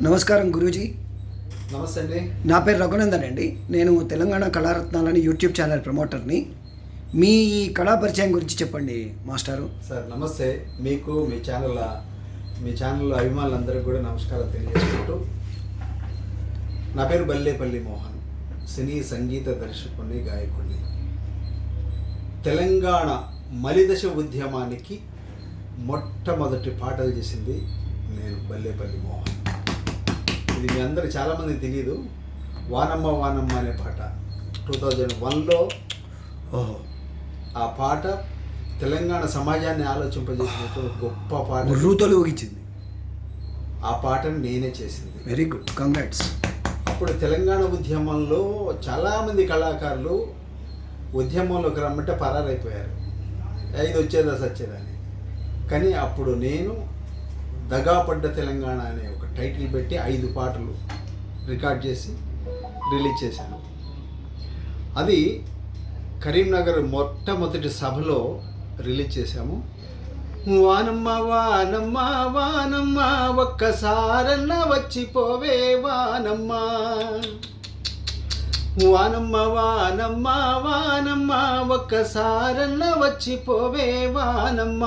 నమస్కారం గురూజీ. నమస్తే అండి. నా పేరు రఘునందన్ అండి. నేను తెలంగాణ కళారత్నాలని యూట్యూబ్ ఛానల్ ప్రమోటర్ని. మీ కళా పరిచయం గురించి చెప్పండి మాస్టారు. సార్ నమస్తే. మీకు మీ ఛానల్ అభిమానులందరికీ కూడా నమస్కారం తెలియజేసుకుంటూ, నా పేరు బల్లేపల్లి మోహన్, సినీ సంగీత దర్శకుడిని, గాయకుడిని. తెలంగాణ మలిదశ ఉద్యమానికి మొట్టమొదటి పాటలు చేసింది నేను, బల్లేపల్లి మోహన్. ఇది మీ అందరికి చాలామంది తెలియదు. వానమ్మ వానమ్మ అనే పాట 2001లో ఆ పాట తెలంగాణ సమాజాన్ని ఆలోచింపజేసినటువంటి గొప్ప పాట, రూతలు ఊగించింది. ఆ పాటను నేనే చేసింది. Very good, congrats. అప్పుడు తెలంగాణ ఉద్యమంలో చాలామంది కళాకారులు ఉద్యమంలోకి రమ్మంటే పరారైపోయారు, ఇది వచ్చేదా సచ్చేదని. కానీ అప్పుడు నేను దగాపడ్డ తెలంగాణ అనే ఒక టైటిల్ పెట్టి 5 పాటలు రికార్డ్ చేసి రిలీజ్ చేశాను. అది కరీంనగర్ మొట్టమొదటి సభలో రిలీజ్ చేశాము. వానమ్మ వానమ్మ వానమ్మ ఒక్కసారన్న వచ్చిపోవే వానమ్మ, వానమ్మ వానమ్మ వానమ్మ ఒక్కసారన్న వచ్చిపోవే వానమ్మ.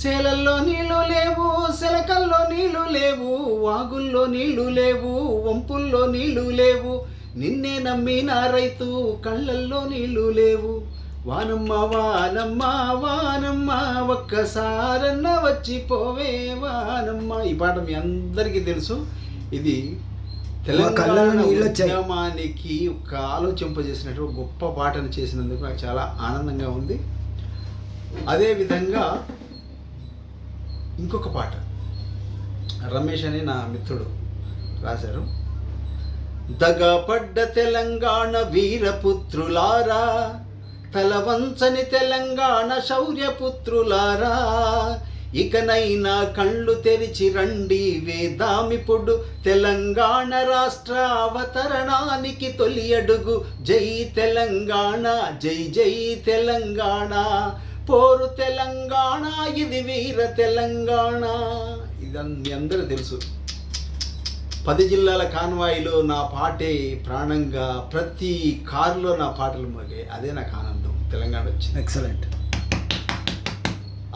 సేలల్లో నీళ్లు లేవు, సెలకల్లో నీళ్లు లేవు, వాగుల్లో నీళ్లు లేవు, వంపుల్లో నీళ్లు లేవు, నిన్నే నమ్మిన రైతు కళ్ళల్లో నీళ్లు లేవు. వానమ్మ వానమ్మ వానమ్మ ఒక్కసారన్న వచ్చిపోవే వానమ్మ. ఈ పాట మీ అందరికీ తెలుసు. ఇది తెలంగాణ ఉద్యమానికి ఒక ఆలోచింపజేసినట్టు గొప్ప పాటను చేసినందుకు నాకు చాలా ఆనందంగా ఉంది. అదేవిధంగా ఇంకొక పాట రమేష్ అని నా మిత్రుడు రాశారు. దగపడ్డ తెలంగాణ వీరపుత్రులారా, తలవంచని తెలంగాణ శౌర్యపుత్రులారా, ఇకనైనా కళ్ళు తెరిచి రండి వేదామిపుడు తెలంగాణ రాష్ట్ర అవతరణానికి తొలి అడుగు. జై తెలంగాణ, జై జై తెలంగాణ, పోరు తెలంగాణ, ఇది వీర తెలంగాణ. ఇదని మీ అందరూ తెలుసు. 10 జిల్లాల కాన్వాయిలో నా పాటే ప్రాణంగా, ప్రతి కారులో నా పాటలు మోగే. అదే నాకు ఆనందం, తెలంగాణ వచ్చింది. ఎక్సలెంట్.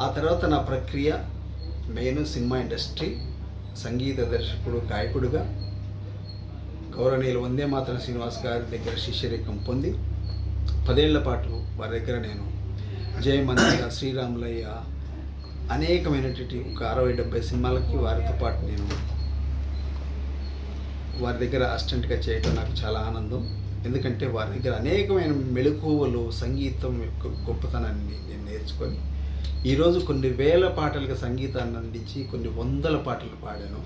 ఆ తర్వాత నా ప్రక్రియ నేను సినిమా ఇండస్ట్రీ, సంగీత దర్శకుడు, గాయకుడుగా గౌరవనీయులు వందే మాతరం శ్రీనివాస్ గారి దగ్గర శిష్యరికం పొంది 10 ఏళ్ల పాటు వారి దగ్గర నేను జయమంత్రిగా, శ్రీరాములయ్య, అనేకమైనటువంటి ఒక 60-70 సినిమాలకి వారితో పాటు నేను వారి దగ్గర అసిస్టెంట్గా చేయడం నాకు చాలా ఆనందం. ఎందుకంటే వారి దగ్గర అనేకమైన మెళకువలు, సంగీతం యొక్క గొప్పతనాన్ని నేను నేర్చుకొని ఈరోజు కొన్ని వేల పాటలకు సంగీతాన్ని అందించి కొన్ని వందల పాటలు పాడాను.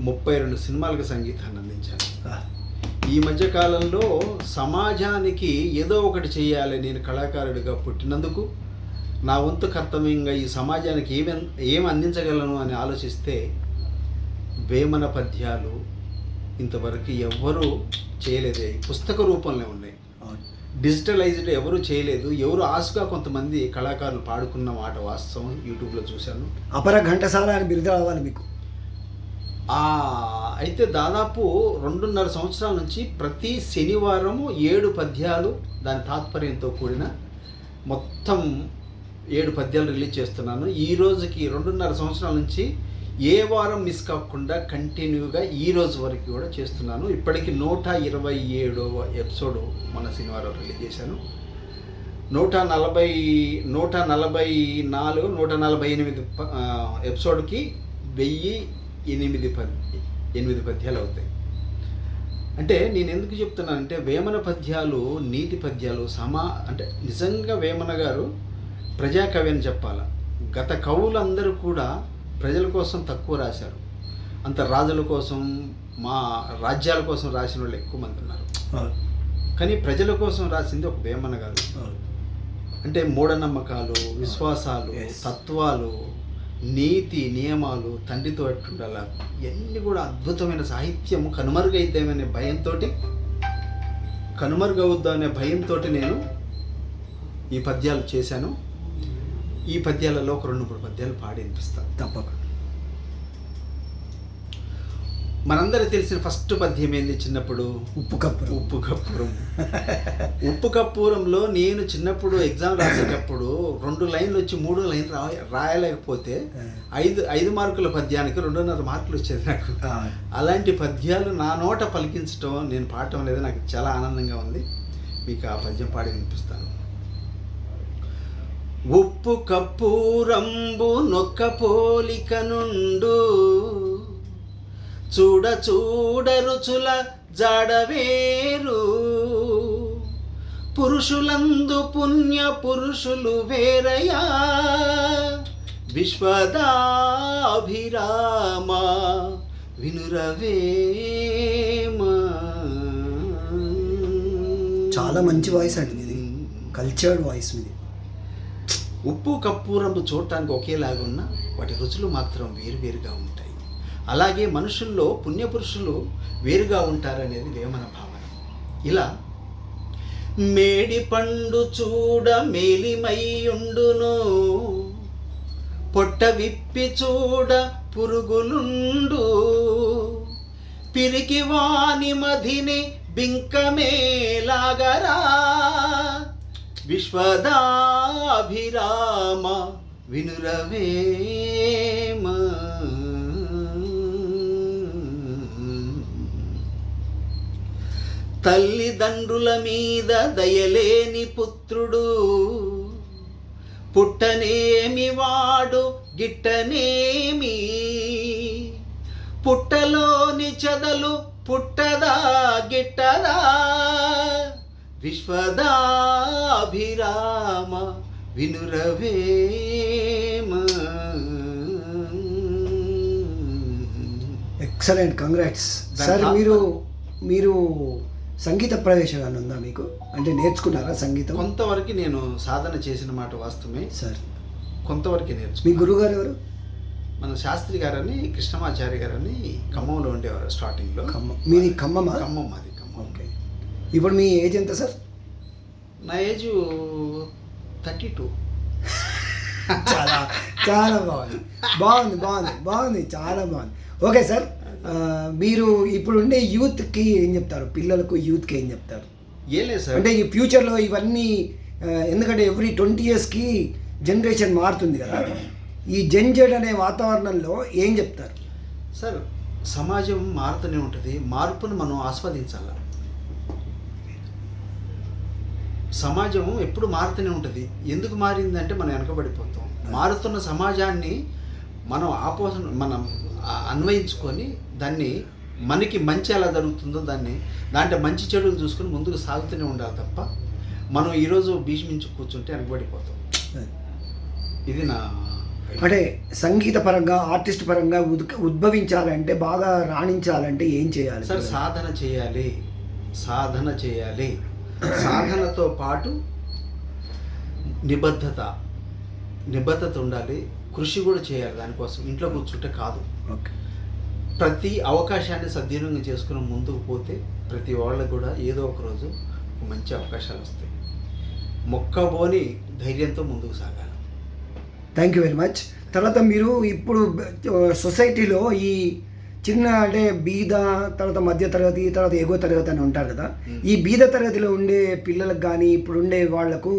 32 సినిమాలకు సంగీతాన్ని అందించాను. ఈ మధ్యకాలంలో సమాజానికి ఏదో ఒకటి చేయాలి, నేను కళాకారుడిగా పుట్టినందుకు నా వంతు కర్తవ్యంగా ఈ సమాజానికి ఏమి అందించగలను అని ఆలోచిస్తే వేమన పద్యాలు ఇంతవరకు ఎవ్వరూ చేయలేదే, పుస్తక రూపంలో ఉన్నాయి. డిజిటలైజ్డ్ ఎవరు చేయలేదు. ఎవరు ఆశగా కొంతమంది కళాకారులు పాడుకున్న మాట వాస్తవం, యూట్యూబ్లో చూశాను. అపర ఘంటసాల అని బిరుదు రావాలి మీకు. అయితే దాదాపు 2.5 సంవత్సరాల నుంచి ప్రతి శనివారము 7 పద్యాలు, దాని తాత్పర్యంతో కూడిన మొత్తం 7 పద్యాలు రిలీజ్ చేస్తున్నాను. ఈ రోజుకి 2.5 సంవత్సరాల నుంచి ఏ వారం మిస్ కాకుండా కంటిన్యూగా ఈ రోజు వరకు కూడా చేస్తున్నాను. ఇప్పటికి 127వ ఎపిసోడ్ మన శనివారం రిలీజ్ చేశాను. 144, 148 ఎపిసోడ్కి 1008 పద్యాలు అవుతాయి. అంటే నేను ఎందుకు చెప్తున్నానంటే వేమన పద్యాలు నీతి పద్యాలు అంటే నిజంగా వేమన గారు ప్రజాకవి అని చెప్పాలా. గత కవులందరూ కూడా ప్రజల కోసం తక్కువ రాశారు. అంత రాజుల కోసం, మా రాజ్యాల కోసం రాసిన వాళ్ళు ఎక్కువ మంది ఉన్నారు. కానీ ప్రజల కోసం రాసింది ఒక వేమన గారు. అంటే మూఢనమ్మకాలు, విశ్వాసాలు, తత్వాలు, నీతి నియమాలు, తండ్రితో ఎట్టుండాల, ఇవన్నీ కూడా అద్భుతమైన సాహిత్యం కనుమరుగవుద్దనే భయంతో నేను ఈ పద్యాలు చేశాను. ఈ పద్యాలలో ఒక 2-3 పద్యాలు పాడి వినిపిస్తాను. తప్పకుండా. మనందరికి తెలిసిన ఫస్ట్ పద్యం ఏంది చిన్నప్పుడు? ఉప్పు కప్పు. ఉప్పు కప్పూరం. ఉప్పు కప్పూరంలో నేను చిన్నప్పుడు ఎగ్జామ్ రాసేటప్పుడు 2 లైన్లు వచ్చి 3 లైన్లు రాయలేకపోతే 5 మార్కుల పద్యానికి 2.5 మార్కులు వచ్చేది నాకు. అలాంటి పద్యాలు నా నోట పలికించడం, నేను పాడటం అనేది నాకు చాలా ఆనందంగా ఉంది. మీకు ఆ పద్యం పాడి వినిపిస్తాను. ఉప్పు కప్పూరంబు నొక్క పోలిక నుండు, చూడ చూడ రుచుల జాడవేరు, పురుషులందు పుణ్య పురుషులు వేరయా, విశ్వదాభిరామ వినురవేమ. చాలా మంచి వాయిస్ అండి ఇది, కల్చర్డ్ వాయిస్ ఇది. ఉప్పు కప్పూరంబు చూడటానికి ఒకేలాగా ఉన్నా వాటి రుచులు మాత్రం వేరువేరుగా ఉంటాయి. అలాగే మనుషుల్లో పుణ్యపురుషులు వేరుగా ఉంటారనేది వేమన భావన. ఇలా మేడి పండు చూడ మేలిమైయుండును, పొట్ట విప్పి చూడ పురుగులుండు, పిరికి వాని మధిని బింకమేలాగరా, విశ్వదాభిరామ వినురవేమ. తల్లిదండ్రుల మీద దయలేని పుత్రుడు, పుట్టనేమి వాడు గిట్టనేమి, పుట్టలోని చెదలు పుట్టదా గిట్టదా, విశ్వదాభిరామ వినురవేమ. Excellent, congrats sir. మీరు సంగీత ప్రవేశం ఉందా మీకు? అంటే నేర్చుకున్నారా సంగీతం? కొంతవరకు నేను సాధన చేసిన మాట వాస్తవమే సార్. కొంతవరకు మీ నేర్చుకున్నాను. గురువుగారు ఎవరు? మన శాస్త్రి గారని, కృష్ణమాచారి గారని ఖమ్మంలో ఉండేవారు స్టార్టింగ్లో. మీది ఖమ్మమా? ఖమ్మం, మాది ఖమ్మం. ఓకే. ఇప్పుడు మీ ఏజ్ ఎంత సార్? నా ఏజ్ 32. చాలా చాలా బాగుంది, బాగుంది బాగుంది బాగుంది, చాలా బాగుంది. ఓకే సార్, మీరు ఇప్పుడు ఉండే యూత్కి ఏం చెప్తారు? పిల్లలకు యూత్కి ఏం చెప్తారు? ఏం లేదు సార్, అంటే ఈ ఫ్యూచర్లో ఇవన్నీ, ఎందుకంటే ఎవ్రీ 20 yearsకి జనరేషన్ మారుతుంది కదా, ఈ జెడ్ అనే వాతావరణంలో ఏం చెప్తారు సార్? సమాజం మారుతూనే ఉంటుంది, మార్పును మనం ఆస్వాదించాలి. సమాజం ఎప్పుడు మారుతూనే ఉంటుంది. ఎందుకు మారిందంటే మనం వెనకబడిపోతాం. మారుతున్న సమాజాన్ని మనం మనం అన్వయించుకొని దాన్ని మనకి మంచి ఎలా జరుగుతుందో దాంట్లో మంచి చెడులు చూసుకొని ముందుకు సాగుతూనే ఉండాలి తప్ప మనం ఈరోజు భీష్మించి కూర్చుంటే వెనకబడిపోతాం. ఇది నా అంటే సంగీత పరంగా, ఆర్టిస్ట్ పరంగా ఉద్భవించాలంటే, బాగా రాణించాలంటే ఏం చేయాలి సార్? సాధన చేయాలి. సాధనతో పాటు నిబద్ధత ఉండాలి, కృషి కూడా చేయాలి. దానికోసం ఇంట్లో కూర్చుంటే కాదు. ఓకే. ప్రతి అవకాశాన్ని సద్వినియోగం చేసుకుని ముందుకు పోతే ప్రతి వాళ్ళకు కూడా ఏదో ఒక రోజు మంచి అవకాశాలు వస్తాయి. మొక్కబోని ధైర్యంతో ముందుకు సాగాలి. Thank you very much. తర్వాత మీరు ఇప్పుడు సొసైటీలో ఈ చిన్న, అంటే బీద, తర్వాత మధ్య తరగతి, తర్వాత ఎగువ తరగతి అని ఉంటారు కదా, ఈ బీద తరగతిలో ఉండే పిల్లలకు కానీ ఇప్పుడు ఉండే వాళ్లకు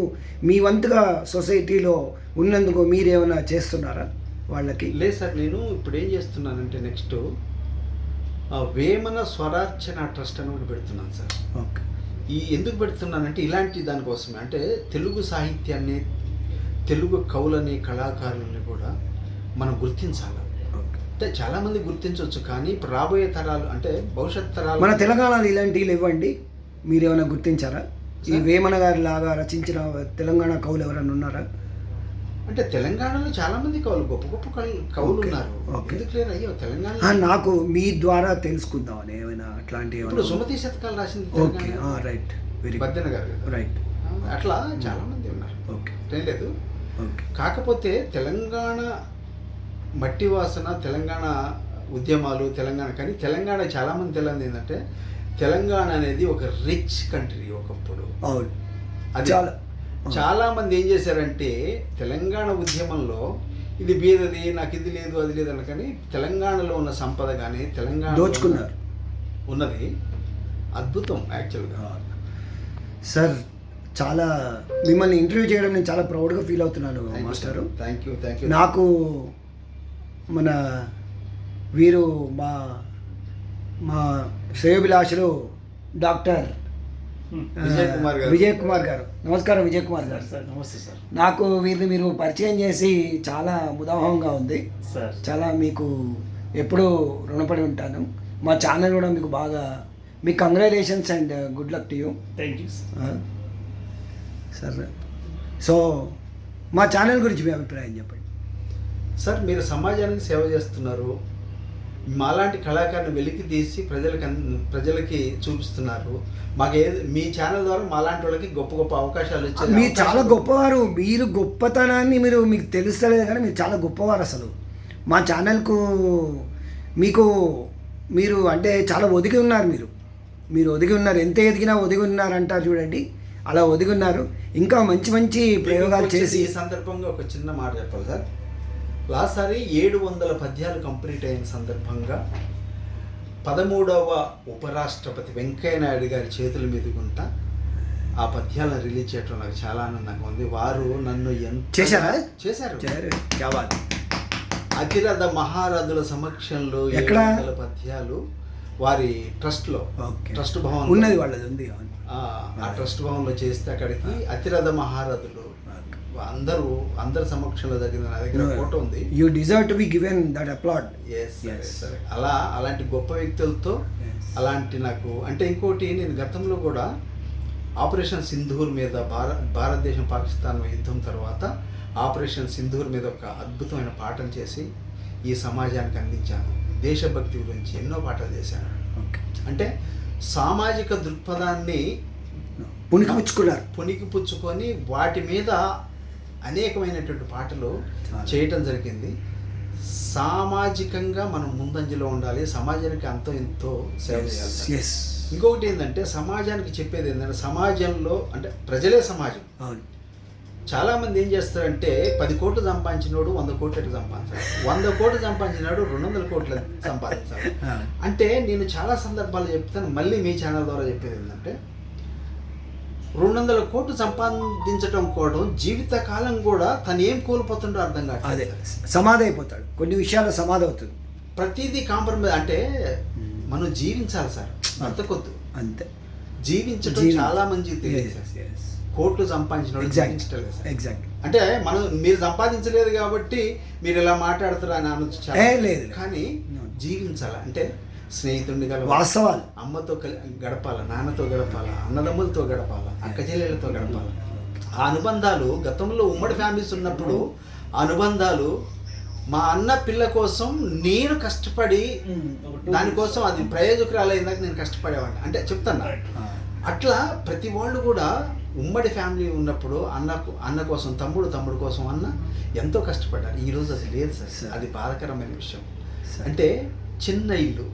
మీ వంతుగా సొసైటీలో ఉన్నందుకు మీరేమైనా చేస్తున్నారా వాళ్ళకి? లేదు సార్, నేను ఇప్పుడు ఏం చేస్తున్నానంటే నెక్స్ట్ వేమన స్వరార్చన ట్రస్ట్ అని కూడా పెడుతున్నాను సార్. ఓకే. ఎందుకు పెడుతున్నానంటే ఇలాంటి దానికోసమే. అంటే తెలుగు సాహిత్యాన్ని, తెలుగు కవులని, కళాకారులని కూడా మనం గుర్తించాలి. అంటే చాలామంది గుర్తించవచ్చు, కానీ ఇప్పుడు రాబోయే తరాలు, అంటే భవిష్యత్ తరాలు, మన తెలంగాణలో ఇలాంటివి ఇవ్వండి. మీరేమైనా గుర్తించారా? ఈ వేమన గారి లాగా రచించిన తెలంగాణ కవులు ఎవరైనా ఉన్నారా? అంటే తెలంగాణలో చాలామంది కవులు, గొప్ప గొప్ప కవులు ఉన్నారు. అయ్యో తెలంగాణ నాకు మీ ద్వారా తెలుసుకుందామని ఏమైనా అట్లాంటి సుమతి శతకాలు రాసింది. ఓకే, రైట్, వెరీ బద్దెన గారు, రైట్. అట్లా చాలామంది ఉన్నారు. ఓకే, లేదు. ఓకే. కాకపోతే తెలంగాణ మట్టి వాసన, తెలంగాణ ఉద్యమాలు, కానీ తెలంగాణ చాలామంది తెలియదు ఏంటంటే తెలంగాణ అనేది ఒక రిచ్ కంట్రీ ఒకప్పుడు. అవును. అది చాలామంది ఏం చేశారంటే తెలంగాణ ఉద్యమంలో ఇది బీదది, నాకు ఇది లేదు అది లేదు అని. కానీ తెలంగాణలో ఉన్న సంపద కానీ తెలంగాణ దోచుకున్నారు ఉన్నది అద్భుతం యాక్చువల్గా. సార్ చాలా మిమ్మల్ని ఇంటర్వ్యూ చేయడం నేను చాలా ప్రౌడ్గా ఫీల్ అవుతున్నాను మాస్టారు. Thank you. నాకు మన వీరు మా మా శ్రేయోభిలాషులు డాక్టర్ విజయ్ కుమార్ గారు. నమస్కారం విజయ్ కుమార్ గారు. సార్ నమస్తే సార్. నాకు వీరిని మీరు పరిచయం చేసి చాలా ముదాహంగా ఉంది సార్. చాలా మీకు ఎప్పుడూ రుణపడి ఉంటాను. మా ఛానల్ కూడా మీకు బాగా, మీకు congratulations and good luck to you. Thank you sir. So మా ఛానల్ గురించి మీ అభిప్రాయం చెప్పండి సార్. మీరు సమాజానికి సేవ చేస్తున్నారు, మాలాంటి కళాకారుని వెలికి తీసి ప్రజలకి చూపిస్తున్నారు. మీ ఛానల్ ద్వారా మాలాంటి వాళ్ళకి గొప్ప గొప్ప అవకాశాలు వచ్చాయి. మీరు చాలా గొప్పవారు. మీరు గొప్పతనాన్ని మీకు తెలుస్తలేదు కానీ మీరు చాలా గొప్పవారు అసలు. మా ఛానల్కు మీరు అంటే చాలా ఒదిగి ఉన్నారు. మీరు ఒదిగి ఉన్నారు, ఎంత ఎదిగినా ఒదిగి ఉన్నారు అంటారు చూడండి, అలా ఒదిగి ఉన్నారు. ఇంకా మంచి మంచి ప్రయోగాలు చేసి. ఈ సందర్భంగా ఒక చిన్న మాట చెప్పాలి సార్. లాస్ట్ సారి 700 పద్యాలు కంప్లీట్ అయిన సందర్భంగా 13వ ఉపరాష్ట్రపతి వెంకయ్య నాయుడు గారి చేతుల మీదుకుంటా ఆ పద్యాలను రిలీజ్ చేయడం నాకు చాలా ఆనందంగా ఉంది. వారు నన్ను ఎంత చేశారు. అతిరథ మహారథుల సమక్షంలో 700 పద్యాలు వారి ట్రస్ట్ భవన్ ఉన్నది, వాళ్ళది ఉంది. ఆ ట్రస్ట్ భవన్లో చేస్తే అక్కడికి అతిరథ మహారథులు అందరి సమక్షంలో జరిగిన నా దగ్గర ఫోటో ఉంది. You deserve to be given that applaud. సరే, అలాంటి గొప్ప వ్యక్తులతో అలాంటి నాకు అంటే ఇంకోటి, నేను గతంలో కూడా ఆపరేషన్ సింధూర్ మీద భారతదేశం పాకిస్తాన్ యుద్ధం తర్వాత ఆపరేషన్ సింధూర్ మీద ఒక అద్భుతమైన పాఠం చేసి ఈ సమాజానికి అందించాను. దేశభక్తి గురించి ఎన్నో పాఠాలు చేశాను. అంటే సామాజిక దృక్పథాన్ని పుణికిపుచ్చుకొని వాటి మీద అనేకమైనటువంటి పాటలు చేయటం జరిగింది. సామాజికంగా మనం ముందంజలో ఉండాలి, సమాజానికి అంతో ఎంతో సేవ చేయాలి. ఇంకొకటి ఏంటంటే సమాజానికి చెప్పేది ఏంటంటే, సమాజంలో అంటే ప్రజలే సమాజం. చాలామంది ఏం చేస్తారంటే 10 కోట్లు సంపాదించినోడు 100 కోట్లు సంపాదించాలి, 100 కోట్లు సంపాదించినాడు 200 కోట్లు సంపాదించాలి. అంటే నేను చాలా సందర్భాలు చెప్తాను, మళ్ళీ మీ ఛానల్ ద్వారా చెప్పేది ఏంటంటే 200 కోట్లు సంపాదించడం కూడా జీవితకాలం కూడా తను ఏం కోల్పోతుండో అర్థం కాదు. అదే సమాధి అయిపోతాడు, కొన్ని విషయాల్లో సమాధి అవుతుంది. ప్రతిదీ కాంప్రమైజ్. అంటే మనం జీవించాలి సార్, బ్రతకొద్దు. అంతే, జీవించడం చాలా మంచిది తెలియదు. కోట్లు సంపాదించిన ఎగ్జాక్ట్ అంటే మీరు సంపాదించలేదు కాబట్టి మీరు ఇలా మాట్లాడుతారు అని అనొచ్చు. కానీ జీవించాలి అంటే స్నేహితుడిని వాస్తవాలు, అమ్మతో గడపాల, నాన్నతో గడపాల, అన్నదమ్ములతో గడపాల, అక్క చెల్లెలతో గడపాల. ఆ అనుబంధాలు గతంలో ఉమ్మడి ఫ్యామిలీస్ ఉన్నప్పుడు అనుబంధాలు, మా అన్న పిల్ల కోసం నేను కష్టపడి దానికోసం అది ప్రయోజకురాలైందాక నేను కష్టపడేవాడిని. అంటే చెప్తాను, అట్లా ప్రతి వాళ్ళు కూడా ఉమ్మడి ఫ్యామిలీ ఉన్నప్పుడు అన్న కోసం, తమ్ముడు కోసం అన్న ఎంతో కష్టపడ్డారు. ఈరోజు అది లేదు సార్, అది బాధాకరమైన విషయం. అంటే చిన్న ఇల్లు,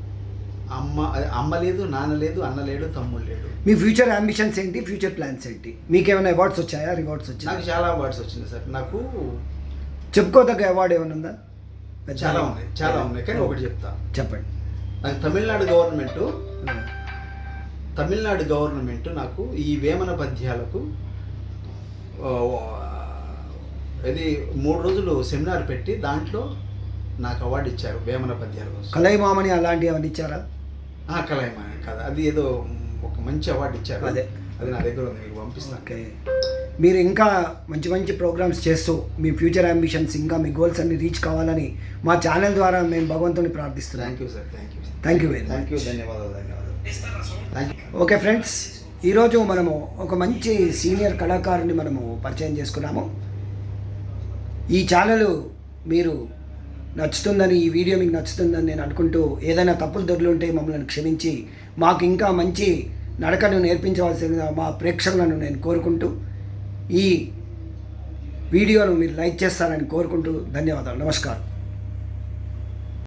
అమ్మ లేదు, నాన్న లేదు, అన్న లేడు, తమ్ముడు లేడు. మీ ఫ్యూచర్ అంబిషన్స్ ఏంటి, ఫ్యూచర్ ప్లాన్స్ ఏంటి? మీకు ఏమైనా అవార్డ్స్ వచ్చాయా, రివార్డ్స్ వచ్చాయి? నాకు చాలా అవార్డ్స్ వచ్చినాయి సార్. నాకు చెప్పుకోదగ్గ అవార్డు ఏమైనా ఉందా? చాలా ఉన్నాయి కానీ ఒకటి చెప్తా. చెప్పండి. నాకు తమిళనాడు గవర్నమెంట్ నాకు ఈ వేమన పద్యాలకు ఇది 3 రోజులు సెమినార్ పెట్టి దాంట్లో నాకు అవార్డు ఇచ్చారు వేమన పద్యాల కోసం. కలైమామని అలాంటివి ఏమైనా ఇచ్చారా? కలైమామని కాదు, అది ఏదో ఒక మంచి అవార్డు ఇచ్చారు. అది నా దగ్గర ఉంది, మీకు పంపిస్తాను. ఓకే, మీరు ఇంకా మంచి మంచి ప్రోగ్రామ్స్ చేస్తూ మీ ఫ్యూచర్ అంబిషన్స్, ఇంకా మీ గోల్స్ అన్ని రీచ్ కావాలని మా ఛానల్ ద్వారా మేము భగవంతుని ప్రార్థిస్తున్నాం. Thank you sir. Thank you very much. Thank you, ధన్యవాదాలు. ఓకే ఫ్రెండ్స్, ఈరోజు మనము ఒక మంచి సీనియర్ కళాకారుని మనము పరిచయం చేసుకున్నాము. ఈ ఛానల్ మీరు నచ్చుతుందని, ఈ వీడియో మీకు నచ్చుతుందని నేను అనుకుంటూ, ఏదైనా తప్పులు దొరులుంటే మమ్మల్ని క్షమించి మాకు ఇంకా మంచి నడకను నేర్పించవలసిందిగా మా ప్రేక్షకులను నేను కోరుకుంటూ, ఈ వీడియోను మీరు లైక్ చేస్తారని కోరుకుంటూ ధన్యవాదాలు. నమస్కారం.